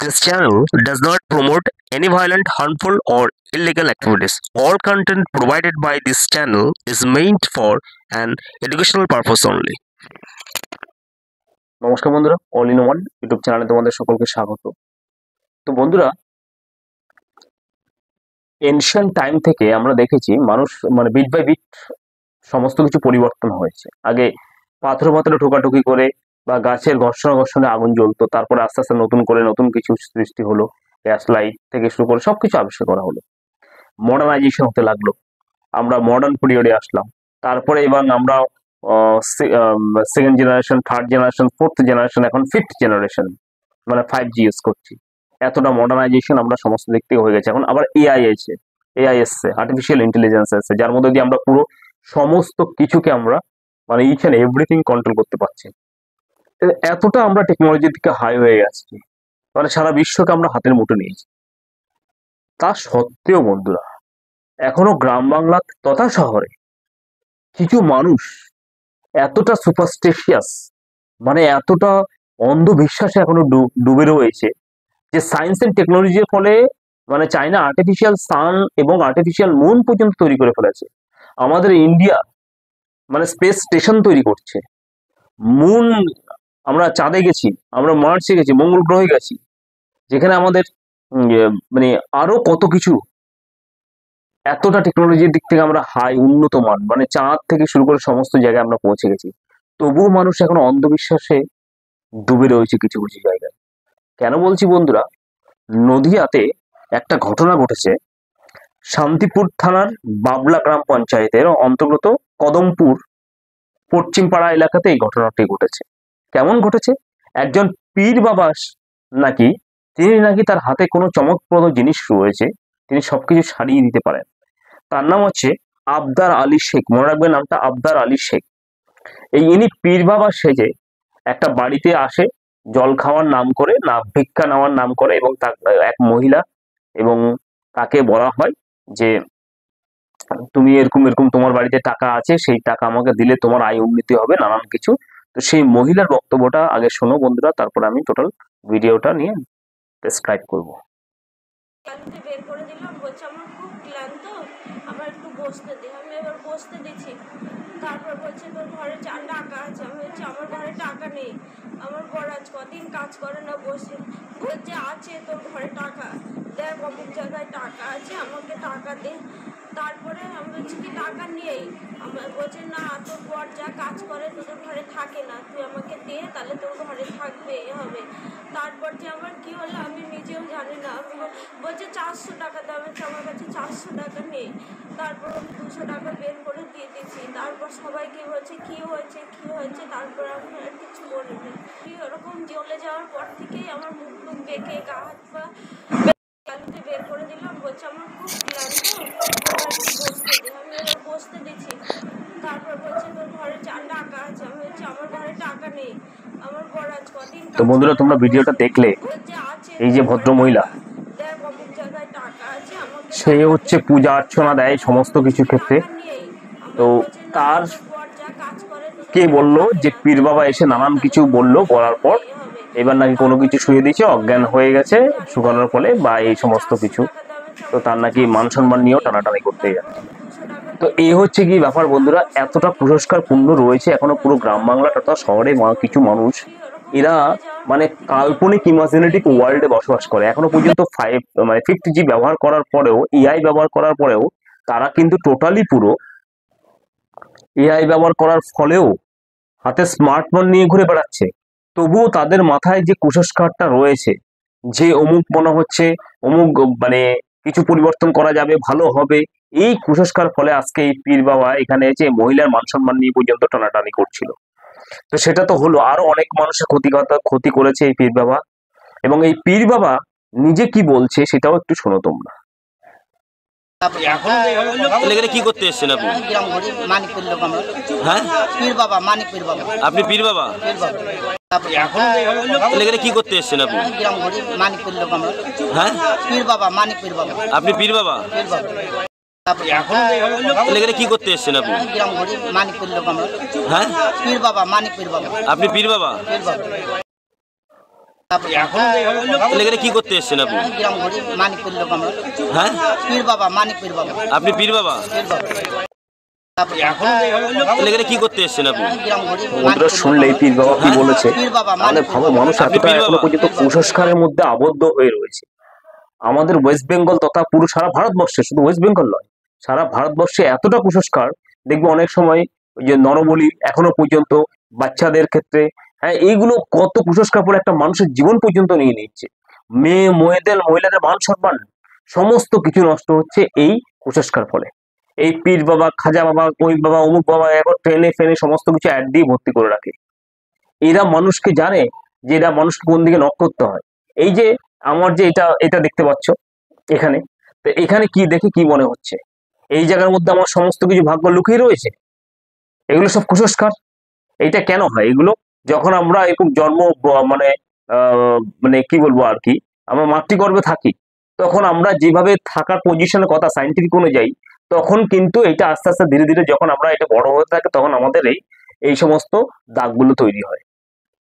This channel does not promote any violent, harmful, or illegal activities. All content provided by this channel is meant for an educational purpose only. নমস্কার বন্ধুরা, all in one YouTube চ্যানেলে তোমাদের সকলকে স্বাগত। তো বন্ধুরা, ancient time থেকে আমরা দেখেছি মানুষ মানে বিট বাই বিট সমস্ত কিছু পরিবর্তন হয়েছে। আগে পাথরে পাথরে ঠোকাঠুকি করে বা গাছের ঘর্ষণে আগুন জ্বলতো, তারপরে আস্তে আস্তে নতুন করে নতুন কিছু সৃষ্টি হলো, গ্যাস লাইট থেকে শুরু করে সবকিছু আবিষ্কার করা হলো, মডার্নাইজেশন হতে লাগলো, আমরা মডার্ন পিরিয়ডে আসলাম। তারপরে এবার আমরা second generation, third generation, fourth generation, এখন ফিফথ জেনারেশন মানে 5G ইউজ করছি। এতটা মডার্নাইজেশন আমরা সমস্ত দিক থেকে হয়ে গেছে। এখন আবার এআই এসছে, আর্টিফিশিয়াল ইন্টেলিজেন্স এসছে, যার মধ্যে দিয়ে আমরা পুরো সমস্ত কিছুকে আমরা মানে ইচ অ্যান্ড এভরিথিং কন্ট্রোল করতে পারছি। এতটা আমরা টেকনোলজির দিকে হাই হয়ে গেছি, মানে সারা বিশ্বকে আমরা হাতের মুঠো নিয়েছি। তা সত্ত্বেও বন্ধুরা, এখনো গ্রাম বাংলা তথা শহরে কিছু মানুষ এতটা সুপারস্টিশিয়াস, মানে এতটা অন্ধবিশ্বাসে এখনো ডুবে রয়েছে যে সায়েন্স এন্ড টেকনোলজির ফলে মানে চায়না আর্টিফিশিয়াল সান এবং আর্টিফিশিয়াল মুন পর্যন্ত তৈরি করে ফেলেছে। আমাদের ইন্ডিয়া মানে স্পেস স্টেশন তৈরি করছে, মুন, আমরা চাঁদে গেছি, আমরা মার্সে গেছি, মঙ্গল গ্রহে গেছি, যেখানে আমাদের মানে আরো কত কিছু, এতটা টেকনোলজির দিক থেকে আমরা হাই উন্নত মান, মানে চাঁদ থেকে শুরু করে সমস্ত জায়গায় আমরা পৌঁছে গেছি। তবুও মানুষ এখন অন্ধবিশ্বাসে ডুবে রয়েছে কিছু কিছু জায়গায়। কেন বলছি বন্ধুরা, নদিয়াতে একটা ঘটনা ঘটেছে। শান্তিপুর থানার বাবলা গ্রাম পঞ্চায়েতের অন্তর্গত কদমপুর পশ্চিমপাড়া এলাকাতে এই ঘটনাটি ঘটেছে। কেমন ঘটেছে? একজন পীর বাবা তিনি নাকি তার হাতে কোনো চমকপ্রদ জিনিস রয়েছে, তিনি সবকিছু সারিয়ে দিতে পারেন। তার নাম হচ্ছে আবদার আলী শেখ, মনে রাখবেন নামটা, আবদার আলী শেখ। ইনি পীর বাবা সেজে একটা বাড়িতে আসে জল খাওয়ার নাম করে, না ভিক্ষা নেওয়ার নাম করে, এবং এক মহিলা, এবং তাকে বলা হয় যে তুমি এরকম এরকম তোমার বাড়িতে টাকা আছে, সেই টাকা আমাকে দিলে তোমার আয় উন্নতি হবে, নানান কিছু। তো সেই মহিলার বক্তব্যটা আগে শোনো বন্ধুরা, তারপর আমি টোটাল ভিডিওটা নিয়ে ডেসক্রাইব করবো। বের করে দিলাম, বলছে আমার খুব ক্লান্ত, আমার একটু বসতে দে। আমি এবার বসতে দিচ্ছি, তারপর বলছে তোর ঘরে টাকা আছে। আমি বলছি আমার ঘরে টাকা নেই, আমার বর আজ কদিন কাজ করে না বসে। বলছে আছে তোর ঘরে টাকা, দেখ অমুক জায়গায় টাকা আছে, আমাকে টাকা দে। তারপরে আমি বলছি কি টাকা নেই, আমার বলছে না তোর বর যা কাজ করে তোদের ঘরে থাকে না, তুই আমাকে দে, তাহলে তোর ঘরে থাকবে হবে। তারপর যে আমার কি হলো আমি নিজেও জানি না। আমি বলছে 400 টাকা দাম, আমার কাছে 400 টাকা নেই। তারপর আমি 200 টাকা বের করে দিয়ে দিয়েছি। তারপর সবাইকে বলছে কি হয়েছে। তারপর আমি আর কিছু বলিনি। ওরকম জ্বলে যাওয়ার পর থেকেই আমার মুখ টুক বেঁকে, গা হাত পা বের করে দিলাম। বলছে আমার খুব ক্লান্ত, আমার একটু বসতে দে। আমি এবার বসতে দিচ্ছি, তারপর বলছে তোর ঘরে টাকা আছে। আমি বলছি আমার ঘরে টাকা নেই, আমার বর আজ কদিন। তো বন্ধুরা, তোমরা ভিডিওটা দেখলে, এই যে ভদ্র মহিলা, সে হচ্ছে পূজা অর্চনা দেয় সমস্ত কিছু ক্ষেত্রে। তো তার কে বললো যে পীর বাবা এসে নানান কিছু বলার পর এবার নাকি কোনো কিছু শুয়ে দিয়েছে, অজ্ঞান হয়ে গেছে শুকানোর ফলে বা এই সমস্ত কিছু। তো তার নাকি মান সম্মান নিয়েও টানাটানি করতে যাচ্ছে। তো এই হচ্ছে কি ব্যাপার বন্ধুরা, এতটা কুসংস্কার পূর্ণ রয়েছে এখনো পুরো গ্রাম বাংলা তথা শহরে। কিছু মানুষ এরা মানে কাল্পনিক ইমাজিনেটিভ ওয়ার্ল্ডে বসবাস করে এখনো পর্যন্ত। 5G ব্যবহার করার পরেও, এআই ব্যবহার করার পরেও তারা কিন্তু টোটালি পুরো এআই ব্যবহার করার ফলেও হাতে স্মার্টফোন নিয়ে ঘুরে বেড়াচ্ছে। তবুও তাদের মাথায় যে কুসংস্কারটা রয়েছে যে অমুক মনে হচ্ছে, অমুক মানে কিছু পরিবর্তন করা যাবে, ভালো হবে, এই কুসংস্কার ফলে আজকে এই পীর বাবা এখানে যে মহিলার মান সম্মান নিয়ে পর্যন্ত টানাটানি করছিল। তো সেটা তো হলো, আরো অনেক মানুষের ক্ষতি করেছে এই পীর বাবা। এবং এই পীর বাবা নিজে কি বলছে সেটাও একটু শোনো তোমরা। কি করতে এসেছেন আপনি? হ্যাঁ, পীর বাবা, মানিক পীর বাবা। আপনি পীর বাবা? এখানে কি করতে এসেছেন আপনি? মানিক পীর লোক আমরা। হ্যাঁ, পীর বাবা, মানিক পীর বাবা। আপনি পীর বাবা? এখানে কি করতে এসেছেন আপনি? মানিক পীর লোক আমরা। হ্যাঁ, পীর বাবা, মানিক পীর বাবা। আপনি পীর বাবা? তাহলে এখানে কি করতে এসেছেন আপনি? গ্রাম ঘুরি মানিকপুর লোক আমরা। হ্যাঁ, পীর বাবা, মানিক পীর বাবা। আপনি পীর বাবা? পীর বাবা। তাহলে এখানে কি করতে এসেছেন আপনি? গ্রাম ঘুরি বন্ধুরা শুনলেই পীর বাবা কি হ্যাঁ? বলেছে, পীর বাবা, তাহলে মানিক পীর ভাবো বাবা। মানুষ আপনি এতটা পীর এখনো বাবা? পর্যন্ত কুসংস্কারের মধ্যে আবদ্ধ হয়ে রয়েছে। আমাদের ওয়েস্ট বেঙ্গল তথা পুরো সারা ভারতবর্ষে, শুধু ওয়েস্ট বেঙ্গল নয়, সারা ভারতবর্ষে এতটা কুসংস্কার, দেখবে অনেক সময় ওই যে নরবলি এখনো পর্যন্ত বাচ্চাদের ক্ষেত্রে, হ্যাঁ এইগুলো কত কুসংস্কার বলে একটা মানুষের জীবন পর্যন্ত নিয়ে নিচ্ছে। মহিলাদের মান সম্মান সমস্ত কিছু নষ্ট হচ্ছে এই কুসংস্কার ফলে। এই পীর বাবা, খাজা বাবা, ওই বাবা, অমুক বাবা, এখন ট্রেনে ফেনে সমস্ত কিছু অ্যাড দিয়ে ভর্তি করে রাখে। এরা মানুষকে জানে যে এরা মানুষকে কোন দিকে নক করতে হয়। এই যে আমার যে এটা এটা দেখতে পাচ্ছ এখানে, তো এখানে কি দেখে কি মনে হচ্ছে? এই জায়গার মধ্যে আমার সমস্ত কিছু ভাগ্য লুকিয়ে রয়েছে। এগুলো সব কুসংস্কার। এইটা কেন হয় এগুলো? যখন আমরা এরকম মানে মানে কি বলবো আর কি, আমরা মাতৃগর্ভে থাকি, তখন আমরা যেভাবে থাকার পজিশনের কথা সাইন্টিফিক অনুযায়ী, তখন কিন্তু এটা আস্তে আস্তে ধীরে ধীরে যখন আমরা এটা বড় হতে থাকে তখন আমাদের এই এই সমস্ত দাগগুলো তৈরি হয়।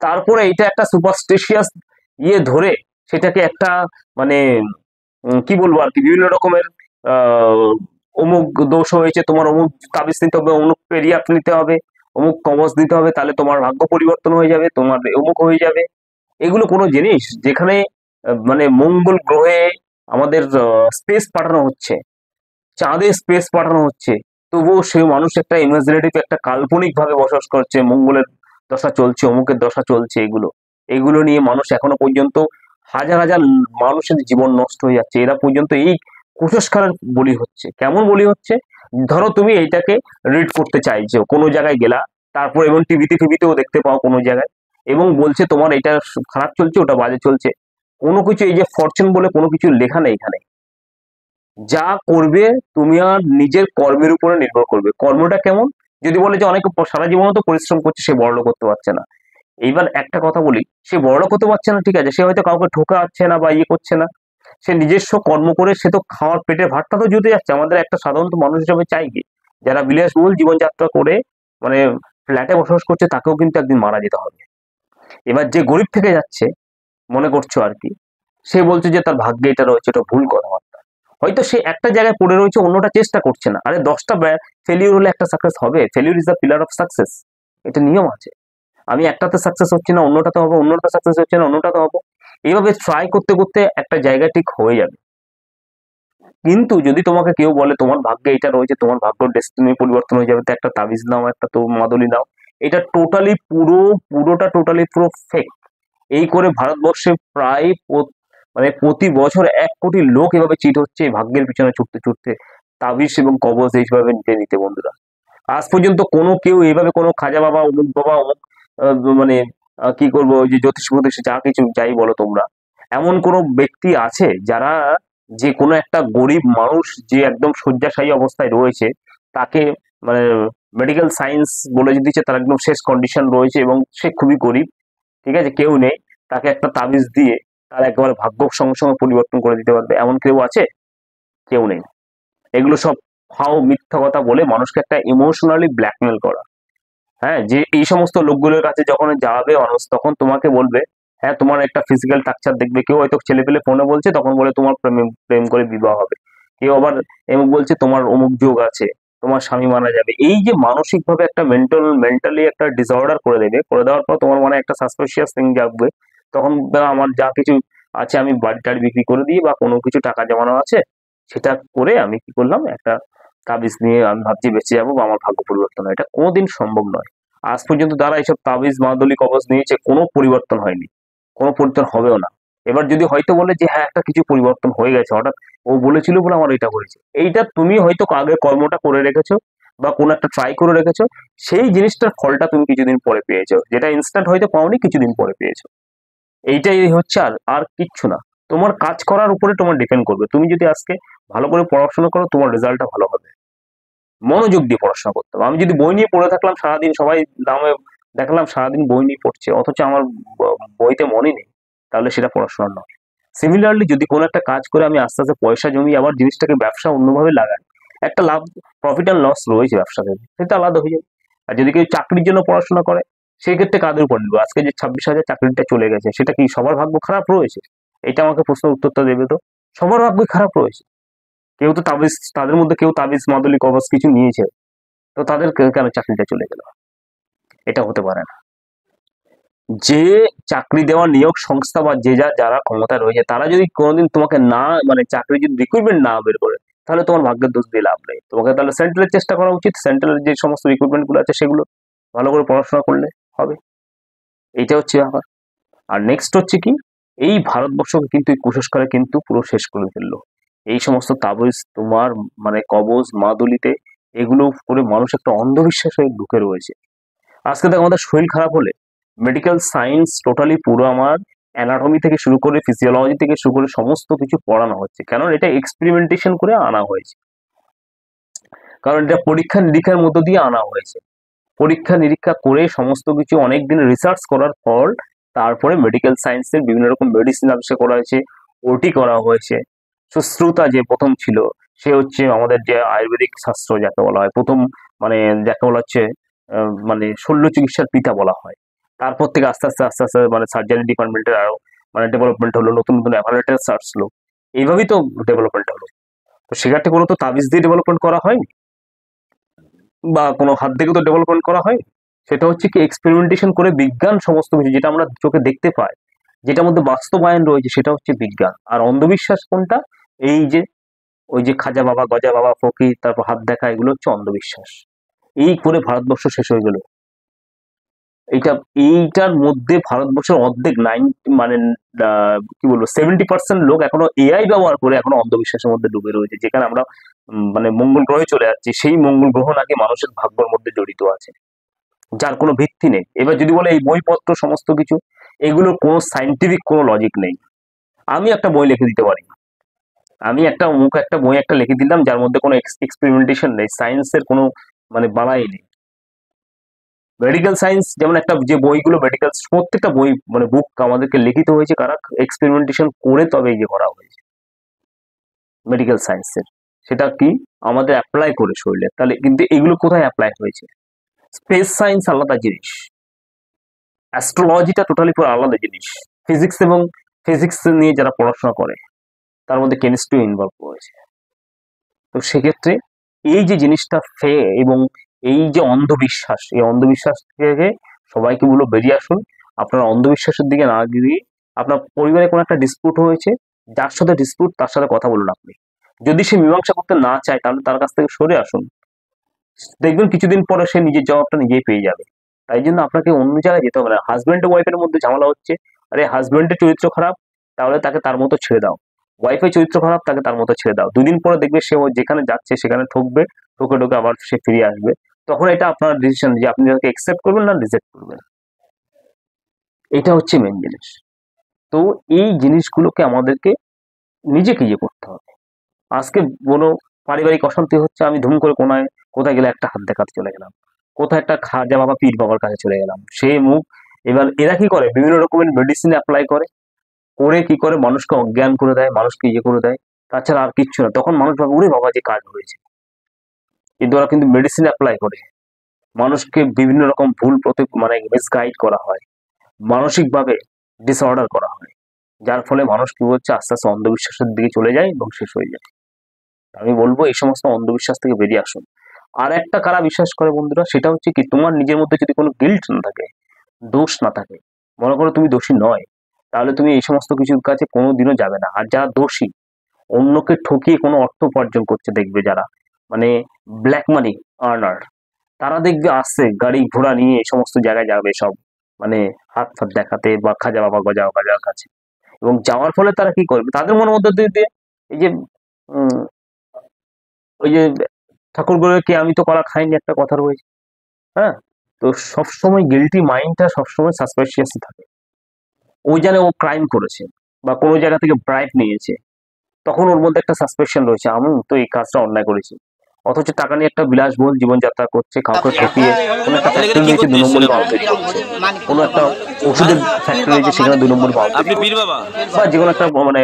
তারপরে এটা একটা সুপারস্টিশিয়াস ধরে সেটাকে একটা মানে কি বলবো আর কি, বিভিন্ন রকমের আহ অমুক দোষ হয়েছে, তোমার অমুক তাবিজ নিতে হবে, অমুক পেরিয়াত নিতে হবে, অমুক কবচ দিতে হবে, তাহলে তোমার ভাগ্য পরিবর্তন হয়ে যাবে, তোমার অমুক হয়ে যাবে। এগুলো কোনো জিনিস যেখানে মানে মঙ্গল গ্রহে আমাদের স্পেস পাঠানো হচ্ছে, চাঁদে স্পেস পাঠানো হচ্ছে, তবুও সে মানুষ একটা ইমাজিনেটিভ একটা কাল্পনিক ভাবে বসবাস করছে, মঙ্গলের দশা চলছে, অমুকের দশা চলছে, এগুলো এগুলো নিয়ে মানুষ এখনো পর্যন্ত হাজার হাজার মানুষের জীবন নষ্ট হয়ে যাচ্ছে। এরা পর্যন্ত এই কুসংস্কারের বলি হচ্ছে। কেমন বলি হচ্ছে? ধরো তুমি এইটাকে রিড করতে চাইছো, কোনো জায়গায় গেলা, তারপর এবং টিভিতেও দেখতে পাও কোনো জায়গায়, এবং বলছে তোমার এটা খারাপ চলছে, ওটা বাজে চলছে, কোনো কিছু এই যে ফরচুন বলে কোনো কিছু লেখা নেই এখানে। যা করবে তুমি আর নিজের কর্মের উপরে নির্ভর করবে। কর্মটা কেমন? যদি বলে যে অনেকে সারা জীবনও তো পরিশ্রম করছে, সে বড়লোক করতে পারছে না। এইবার একটা কথা বলি, সে বড়লোক হতে পারছে না, ঠিক আছে, সে হয়তো কাউকে ঠকাচ্ছে না বা ইয়ে করছে না, সে নিজস্ব কর্ম করে সে তো খাওয়ার পেটের ভাতটা তো জুটে যাচ্ছে। আমাদের একটা সাধারণত মানুষ হিসাবে চাই কি, যারা বিলাসবহুল জীবনযাত্রা করে মানে ফ্ল্যাটে বসবাস করছে, তাকেও কিন্তু একদিন মারা যেতে হবে। এবার যে গরিব থেকে যাচ্ছে মনে করছো আর কি, সে বলছে যে তার ভাগ্যে এটা রয়েছে, এটা ভুল কথাবার্তা। হয়তো সে একটা জায়গায় পড়ে রয়েছে, অন্যটা চেষ্টা করছে না। আরে 10টা ফেলিউর হলে একটা সাকসেস হবে। Failure is the pillar of success, এটা নিয়ম আছে। আমি একটাতে সাকসেস হচ্ছি না, অন্যটাতে হবো, অন্যটা সাকসেস হচ্ছে না, অন্যটাতে হবো। এইভাবে ট্রাই করতে করতে একটা জায়গা ঠিক হয়ে যাবে। কিন্তু যদি তোমাকে কেউ বলে তোমার ভাগ্যে এটা রয়েছে, তোমার ভাগ্য ডেস্টিনি পরিবর্তন হয়ে যাবে, তো একটা তাবিজ নাও, একটা তো মাদুলি নাও, এটা টোটালি পুরোটা টোটালি পুরো ফেক। এই করে ভারতবর্ষে প্রায় মানে প্রতি বছর 1 কোটি লোক এভাবে চিট হচ্ছে এই ভাগ্যের পিছনে ছুটতে ছুটতে, তাবিজ এবং কবজ এইভাবে নিতে নিতে। বন্ধুরা, আজ পর্যন্ত কোনো কেউ এইভাবে কোনো খাজা বাবা, অমুক বাবা, অমুক মানে কি করবো, ওই যে জ্যোতিষ ফতিষ যা কিছু যাই বলো তোমরা, এমন কোনো ব্যক্তি আছে যারা যে কোনো একটা গরিব মানুষ যে একদম শয্যাশায়ী অবস্থায় রয়েছে, তাকে মানে মেডিকেল সায়েন্স বলে দিচ্ছে তার একদম শেষ কন্ডিশন রয়েছে এবং সে খুবই গরিব, ঠিক আছে, কেউ নেই, তাকে একটা তাবিজ দিয়ে তার একেবারে ভাগ্য সঙ্গে সঙ্গে পরিবর্তন করে দিতে পারবে, এমন কেউ আছে? কেউ নেই। এগুলো সব ফাও মিথ্যা কথা বলে মানুষকে একটা ইমোশনালি ব্ল্যাকমেল করা। হ্যাঁ, যে এই সমস্ত লোকগুলোর কাছে যখন যাবে মানুষ, তখন তোমাকে বলবে হ্যাঁ তোমার একটা ফিজিক্যাল স্ট্রাকচার দেখবে, কেউ হয়তো ছেলে পেলে ফোনে বলছে, তখন বলে তোমার প্রেম করে বিবাহ হবে, কেউ আবার এমন বলছে তোমার অমুক যোগ আছে, তোমার স্বামী মারা যাবে। এই যে মানসিক ভাবে একটা মেন্টালি একটা ডিসঅর্ডার করে দেবে, করে দেওয়ার পর তোমার মনে একটা সাসপিশিয়াস থিং জাগবে, তখন আমার যা কিছু আছে আমি বাড়ি টাড়ি বিক্রি করে দিই বা কোনো কিছু টাকা জমানো আছে সেটা করে আমি কি করলাম, একটা তাবিজ নিয়ে আমি ভাবছি বেঁচে যাবো বা আমার ভাগ্য পরিবর্তন হয়। এটা কোনোদিন সম্ভব নয়। আজ পর্যন্ত যারা এইসব তাবিজ মাদুলি কবজ নিয়েছে কোনো পরিবর্তন হয়নি, কোনো পরিবর্তন হবেও না। এবার যদি হয়তো বলে যে হ্যাঁ একটা কিছু পরিবর্তন হয়ে গেছে, হঠাৎ ও বলেছিল বলে আমার এটা হয়েছে, এইটা তুমি হয়তো আগে কর্মটা করে রেখেছো বা কোনো একটা ট্রাই করে রেখেছো, সেই জিনিসটার ফলটা তুমি কিছুদিন পরে পেয়েছো, যেটা ইনস্ট্যান্ট হয়তো পাওনি, কিছুদিন পরে পেয়েছো। এইটাই হচ্ছে, আর আর কিচ্ছু না। তোমার কাজ করার উপরে তোমার ডিপেন্ড করবে। তুমি যদি আজকে ভালো করে পড়াশোনা করো, তোমার রেজাল্টটা ভালো হবে। মনোযোগ দিয়ে পড়াশোনা করতে হবে। আমি যদি বই নিয়ে পড়ে থাকলাম সারাদিন, সবাই নামে দেখলাম সারাদিন বই নিয়ে পড়ছে, অথচ আমার বইতে মনই নেই, তাহলে সেটা পড়াশোনা নয়। সিমিলারলি যদি কোনো একটা কাজ করে আমি আস্তে আস্তে পয়সা জমিয়ে আবার জিনিসটাকে ব্যবসা অন্যভাবে লাগাই, একটা লাভ, প্রফিট অ্যান্ড লস রয়েছে ব্যবসাতে, সেটা আলাদা হয়ে যাবে। আর যদি কেউ চাকরির জন্য পড়াশোনা করে, সেক্ষেত্রে কাদের উপর নির্ভর? আজকে যে 26,000 চাকরিটা চলে গেছে, সেটা কি সবার ভাগ্য খারাপ রয়েছে? এটা আমাকে প্রশ্নের উত্তরটা দেবে তো। সবার ভাগ্যই খারাপ রয়েছে। কেউ তো তাবিজ, তাদের মধ্যে কেউ তাবিজ মাদুলি কবজ কিছু নিয়েছে, তো তাদের কেন চাকরিটা চলে গেল? এটা হতে পারে না। যে চাকরি দেওয়ার নিয়োগ সংস্থা বা যে যারা ক্ষমতায় রয়েছে, তারা যদি কোনোদিন তোমাকে না মানে চাকরি যদি রিক্রুটমেন্ট না বের করে, তাহলে তোমার ভাগ্যের দোষ দিয়ে লাভ নেই। তোমাকে তাহলে সেন্ট্রালের চেষ্টা করা উচিত। সেন্ট্রালের যে সমস্ত রিক্রুটমেন্ট গুলো আছে সেগুলো ভালো করে পড়াশোনা করলে হবে। এইটা হচ্ছে ব্যাপার। আর নেক্সট হচ্ছে কি, এই ভারতবর্ষকে কিন্তু এই কুসংস্কারে কিন্তু পুরো শেষ করে ফেললো। এই সমস্ত তাবিজ তোমার মানে কবজ মাদুলিতে এগুলো করে মানুষ একটা অন্ধবিশ্বাসে ঢুকে রয়েছে। আজকে দেখো আমাদের শরীর খারাপ হলে মেডিকেল সায়েন্স টোটালি পুরো আমার অ্যানাটমি থেকে শুরু করে ফিজিওলজি থেকে শুরু করে সমস্ত কিছু পড়ানো হচ্ছে, কারণ এটা এক্সপেরিমেন্টেশন করে আনা হয়েছে। কারণ এটা পরীক্ষা নিরীক্ষার মধ্য দিয়ে আনা হয়েছে। পরীক্ষা নিরীক্ষা করে সমস্ত কিছু অনেক দিন রিসার্চ করার পর তারপরে মেডিকেল সায়েন্সের বিভিন্ন রকম মেডিসিন আবিষ্কার করা হয়েছে, ওটি করা হয়েছে। সুশ্রুতা যে প্রথম ছিল, সে হচ্ছে আমাদের যে আয়ুর্বেদিক শাস্ত্র যাকে বলা হয় প্রথম, মানে যাকে বলা হচ্ছে মানে শল্য চিকিৎসার পিতা বলা হয়। তারপর থেকে আস্তে আস্তে আস্তে আস্তে মানে সার্জারি ডিপার্টমেন্টের আরো মানে ডেভেলপমেন্ট হলো, নতুন নতুন অ্যাপারেটাস আসলো, এইভাবেই তো ডেভেলপমেন্ট হলো। তো সেখানে কোনো তো তাবিজ দিয়ে ডেভেলপমেন্ট করা হয়নি, বা কোনো হাত থেকে তো ডেভেলপমেন্ট করা হয়। সেটা হচ্ছে কি এক্সপেরিমেন্টেশন করে বিজ্ঞান সমস্ত কিছু যেটা আমরা চোখে দেখতে পাই, যেটার মধ্যে বাস্তবায়ন রয়েছে, সেটা হচ্ছে বিজ্ঞান। আর অন্ধবিশ্বাস কোনটা? এই যে ওই যে খাজা বাবা গজা বাবা ফকির, তারপর হাত দেখা, এগুলো হচ্ছে অন্ধবিশ্বাস। এই করে ভারতবর্ষ শেষ হয়ে গেল। এইটা এইটার মধ্যে ভারতবর্ষের অর্ধেক মানে কি বলবো 70% লোক এখনো এআই ব্যবহার করে এখনো অন্ধবিশ্বাসের মধ্যে ডুবে রয়েছে, যেখানে আমরা মানে মঙ্গল গ্রহে চলে যাচ্ছি, সেই মঙ্গল গ্রহ নাকি মানুষের ভাগ্যের মধ্যে জড়িত আছে, যার কোনো ভিত্তি নেই। এবার যদি বলে এই বইপত্র সমস্ত কিছু, এগুলোর কোনো সাইন্টিফিক কোনো লজিক নেই। আমি একটা বই লিখে দিতে পারি, আমি একটা একটা বই একটা লিখে দিলাম যার মধ্যে কোনো এক্সপেরিমেন্টেশন নেই, সায়েন্সের কোনো মানে বালাই নেই। মেডিকেল সায়েন্স যেমন একটা যে বইগুলো মেডিকেল প্রত্যেকটা বই মানে বুক আমাদেরকে লিখিত হয়েছে কারা এক্সপেরিমেন্টেশন করে তবে এই যে করা হয়েছে মেডিকেল সায়েন্সের, সেটা কি আমাদের অ্যাপ্লাই করে শরীরে, তাহলে কিন্তু এগুলো কোথায় অ্যাপ্লাই হয়েছে? স্পেস সায়েন্স আলাদা জিনিস, অ্যাস্ট্রোলজিটা টোটালি পুরো আলাদা জিনিস। ফিজিক্স এবং ফিজিক্স নিয়ে যারা পড়াশোনা করে তার মধ্যে কেমিস্ট্রি ইনভলভ রয়েছে। তো সেক্ষেত্রে এই যে জিনিসটা এবং এই যে অন্ধবিশ্বাস, এই অন্ধবিশ্বাস থেকে সবাইকে বলবো বেরিয়ে আসুন। আপনার অন্ধবিশ্বাসের দিকে না গিয়ে আপনার পরিবারে কোনো একটা ডিসপিউট হয়েছে, যার সাথে ডিসপিউট তার সাথে কথা বলুন আপনি। যদি সে মীমাংসা করতে না চায় তাহলে তার কাছ থেকে সরে আসুন, দেখবেন কিছুদিন পরে সে নিজের জবাবটা নিজেই পেয়ে যাবে। তাই জন্য আপনাকে অন্য জায়গায় যেতে হবে না। হাজব্যান্ড ওয়াইফের মধ্যে ঝামেলা হচ্ছে, আরে হাজব্যান্ডের চরিত্র খারাপ, তাহলে তাকে তার মতো ছেড়ে দাও। ওয়াইফের চরিত্র খারাপ, তাকে তার মতো ছেড়ে দাও। দুদিন পরে দেখবে সে যেখানে যাচ্ছে সেখানে ঠকবে, ঠকে ঠকে আবার সে ফিরে আসবে। তখন এটা আপনার ডিসিশন যে আপনি তাকে একসেপ্ট করবেন না রিজেক্ট করবেন। এটা হচ্ছে মেন জিনিস। তো এই জিনিসগুলোকে আমাদেরকে নিজেকে ইয়ে করতে হবে। আজকে কোনো পারিবারিক অশান্তি হচ্ছে, আমি ধুম করে কোথায় গেলে একটা হাত দেখাতে চলে গেলাম, কোথায় একটা খাজা বাবা পীর বাবার কাছে চলে গেলাম, সে মুখ। এবার এরা কি করে বিভিন্ন রকমের মেডিসিন অ্যাপ্লাই করে, করে কি করে মানুষকে অজ্ঞান করে দেয়, মানুষকে ইয়ে করে দেয়, তাছাড়া আর কিচ্ছু না। তখন মানুষ ভাবে ওরে বাবা যে কাজ হয়েছে, কিন্তু ওরা কিন্তু মেডিসিন অ্যাপ্লাই করে মানুষকে বিভিন্ন রকম ভুল প্রতি মানে মিসগাইড করা হয়, মানসিকভাবে ডিসঅর্ডার করা হয়, যার ফলে মানুষ কি হচ্ছে আস্তে আস্তে অন্ধবিশ্বাসের দিকে চলে যায় এবং শেষ হয়ে যায়। আমি বলবো এই সমস্ত অন্ধবিশ্বাস থেকে বেরিয়ে আসুন। আর একটা কারা বিশ্বাস করে বন্ধুরা, সেটা হচ্ছে কি তোমার নিজের মধ্যে যদি কোনো গিল্ট না থাকে, দোষ না থাকে, মনে করো তুমি দোষী নয়, তাহলে তুমি এই সমস্ত কিছুর কাছে কোনোদিনও যাবে না। আর যারা দোষী, অন্যকে ঠকিয়ে কোনো অর্থ উপার্জন করছে দেখবে যারা মানে ব্ল্যাক মানি আর্নার, তারা দেখবে আসছে গাড়ি ঘোড়া নিয়ে এই সমস্ত জায়গায় যাবে সব মানে হাত ফাত দেখাতে বা খাজা বাবা গজা গাজার কাছে, এবং যাওয়ার ফলে তারা কি করবে তাদের মনের মধ্যে দিয়ে এই যে উম, ওই যে ঠাকুরগুলোকে আমি তো কলা খাইনি একটা কথা রয়েছে, হ্যাঁ। তো সবসময় গিল্টি মাইন্ডটা সবসময় সাসপেশিয়াসই থাকে। ওই জানে ও ক্রাইম করেছে বা কোনো জায়গা থেকে ব্রাইব নিয়েছে, তখন ওর মধ্যে একটা সাসপেকশন রয়েছে আমি তো এই কাজটা অন্যায় করেছি। অথচ টাকা নিয়ে একটা বিলাসবহুল জীবনযাত্রা করছে, কাউকে ঠকিয়ে কোনো একটা তাহলে ফ্যাক্টরি এখানে কি রয়েছে 2 করতে নম্বরে এসেছেন মাল আপনি? তৈরি করছে, কোনো একটা ওষুধের ফ্যাক্টরি রয়েছে সেখানে 2 নম্বরে মাল তৈরি আপনি করছে, পীর বাবা? বা যে কোনো একটা মানে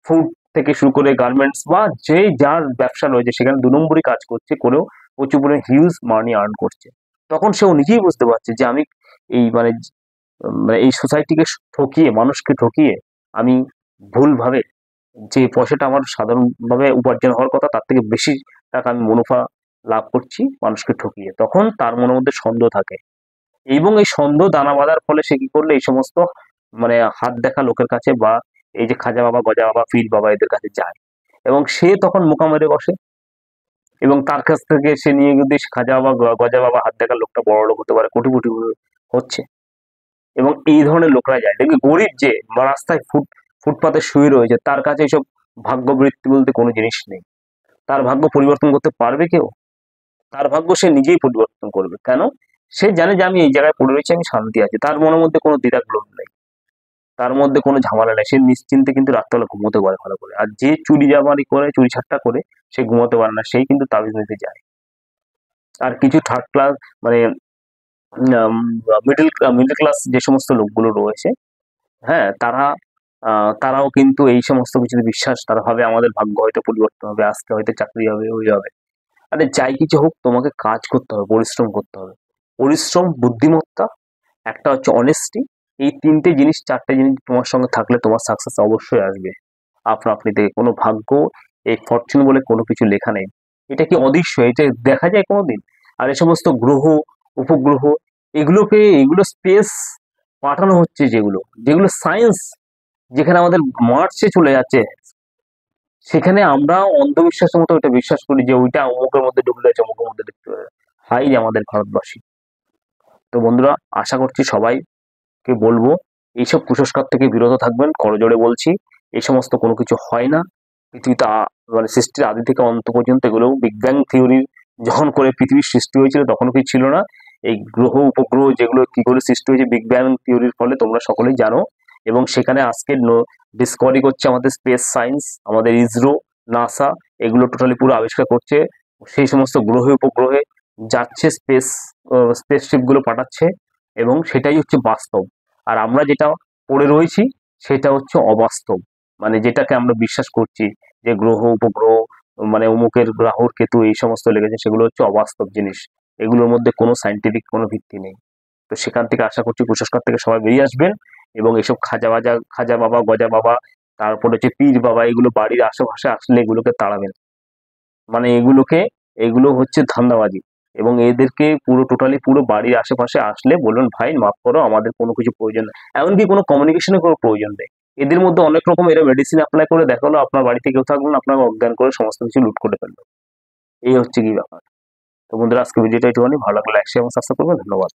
ফুড থেকে শুরু করে গার্মেন্টস বা যে যার ব্যবসা রয়েছে সেখানে 2 নম্বরই কাজ করছে, করেও প্রচুর পরিমাণে হিউজ মানি আর্ন করছে। তখন সেও নিজেই বুঝতে পারছে যে আমি এই মানে এই সোসাইটিকে ঠকিয়ে, মানুষকে ঠকিয়ে আমি ভুলভাবে যে পয়সাটা আমার সাধারণভাবে উপার্জন হওয়ার কথা তার থেকে বেশি টাকা আমি মুনাফা লাভ করছি মানুষকে ঠকিয়ে। তখন তার মনের মধ্যে সন্দেহ থাকে এবং এই সন্দেহ দানা বাঁধার ফলে সে কি করলো, এই সমস্ত মানে হাত দেখা লোকের কাছে বা এই যে খাজা বাবা, গজা বাবা, পীর বাবা এদের কাছে যায় এবং সে তখন মোকা মেরে বসে এবং তার কাছ থেকে সে নিয়ে যদি খাজা বাবা, গজা বাবা হাত দেখা লোকটা বড়লোক হতে পারে, কোটিপতি হচ্ছে। এবং এই ধরনের লোকরা যায়, দেখবি গরিব যে বা রাস্তায় ফুটপাতে শুয়ে রয়েছে তার কাছে এইসব ভাগ্যবৃত্তি বলতে কোনো জিনিস নেই। তার ভাগ্য পরিবর্তন করতে পারবে কেউ? তার ভাগ্য সে নিজেই পরিবর্তন করবে। কেন? সে জানে যে আমি এই জায়গায় পড়ে রয়েছি, আমি শান্তি আছি, তার মনের মধ্যে কোনো দ্বিধাগ্রহ নেই, তার মধ্যে কোনো ঝামেলা নেই, সে নিশ্চিন্তে কিন্তু রাত্রেবেলা ঘুমোতে পারে ভালো করে। আর যে চুরি জামারি করে, চুরি ছাট্টা করে সে ঘুমোতে পারে না, সেই কিন্তু তাবিজ নিতে যায়। আর কিছু থার্ড ক্লাস মানে মিডল ক্লাস যে সমস্ত লোকগুলো রয়েছে, হ্যাঁ, তারাও কিন্তু এই সমস্ত কিছুতে বিশ্বাস, তারা ভাবে আমাদের ভাগ্য হয়তো পরিবর্তন হবে, আজকে হয়তো চাকরি হবে, ওই হবে। আরে যাই কিছু হোক, তোমাকে কাজ করতে হবে, পরিশ্রম করতে হবে। পরিশ্রম, বুদ্ধিমত্তা, একটা হচ্ছে অনেস্টি। এই তিনটে জিনিস, চারটে জিনিস তোমার সঙ্গে থাকলে তোমার সাকসেস অবশ্যই আসবে আপনা আপনি থেকে। কোনো ভাগ্য, এই ফরচুন বলে কোনো কিছু লেখা নেই। এটা কি অদৃশ্য? এটা দেখা যায় কোনোদিন? আর এই সমস্ত গ্রহ, উপগ্রহ, এগুলো স্পেস পাঠানো হচ্ছে, যেগুলো সায়েন্স, যেখানে আমাদের মার্চে চলে যাচ্ছে, সেখানে আমরা অন্ধবিশ্বাসের মতো ওইটা বিশ্বাস করি যে ওইটা অমুকের মধ্যে ঢুকে গেছে, অমুকের মধ্যে ঢুকতে পারে। হাই রে আমাদের ভারতবাসী! তো বন্ধুরা, আশা করছি সবাইকে বলবো এইসব কুসংস্কার থেকে বিরত থাকবেন। করজোড়ে বলছি, এই সমস্ত কোনো কিছু হয় না পৃথিবীতে। মানে সৃষ্টির আদি থেকে অন্ত পর্যন্ত এগুলো বিগ ব্যাং থিওরি যখন করে পৃথিবীর সৃষ্টি হয়েছিল তখন কিছু ছিল না। এই গ্রহ উপগ্রহ যেগুলো কি করে সৃষ্টি হয়েছে বিগ ব্যাং থিওরির ফলে, তোমরা সকলেই জানো। এবং সেখানে আজকে ডিসকভারি করছে আমাদের স্পেস সায়েন্স, আমাদের ইসরো, নাসা, এগুলো টোটালি পুরো আবিষ্কার করছে। সেই সমস্ত গ্রহে উপগ্রহে যাচ্ছে, স্পেসশিপ গুলো পাঠাচ্ছে এবং সেটাই হচ্ছে বাস্তব। আর আমরা যেটা পড়ে রয়েছি সেটা হচ্ছে অবাস্তব, মানে যেটাকে আমরা বিশ্বাস করছি যে গ্রহ উপগ্রহ, মানে অমুকের রাহুর কেতু এই সমস্ত লেগেছে, সেগুলো হচ্ছে অবাস্তব জিনিস। এগুলোর মধ্যে কোনো সাইন্টিফিক কোনো ভিত্তি নেই। তো সেখান থেকে আশা করছি কুসংস্কার থেকে সবাই বেরিয়ে আসবেন এবং এসব খাজা বাবা, গজা বাবা, তারপর হচ্ছে পীর বাবা, এগুলো বাড়ির আশেপাশে আসলে এগুলোকে তাড়াবেন। মানে এগুলো হচ্ছে ধান্দাবাজি। এবং এদেরকে টোটালি পুরো বাড়ির আশেপাশে আসলে বলবেন, ভাই মাফ করো, আমাদের কোনো কিছু প্রয়োজন নেই, এমনকি কোনো কমিউনিকেশনের কোনো প্রয়োজন নেই। এদের মধ্যে অনেক রকম এরা মেডিসিন অ্যাপ্লাই করে দেখালো, আপনার বাড়িতে কেউ থাকলো না, আপনাকে অজ্ঞান করে সমস্ত কিছু লুট করে ফেললো। এই হচ্ছে কি ব্যাপার। তো বন্ধুরা, আজকে ভিডিওটা একটুখানি ভালো লাগলে লাইক, শেয়ার এবং সাবস্ক্রাইব করবেন। ধন্যবাদ।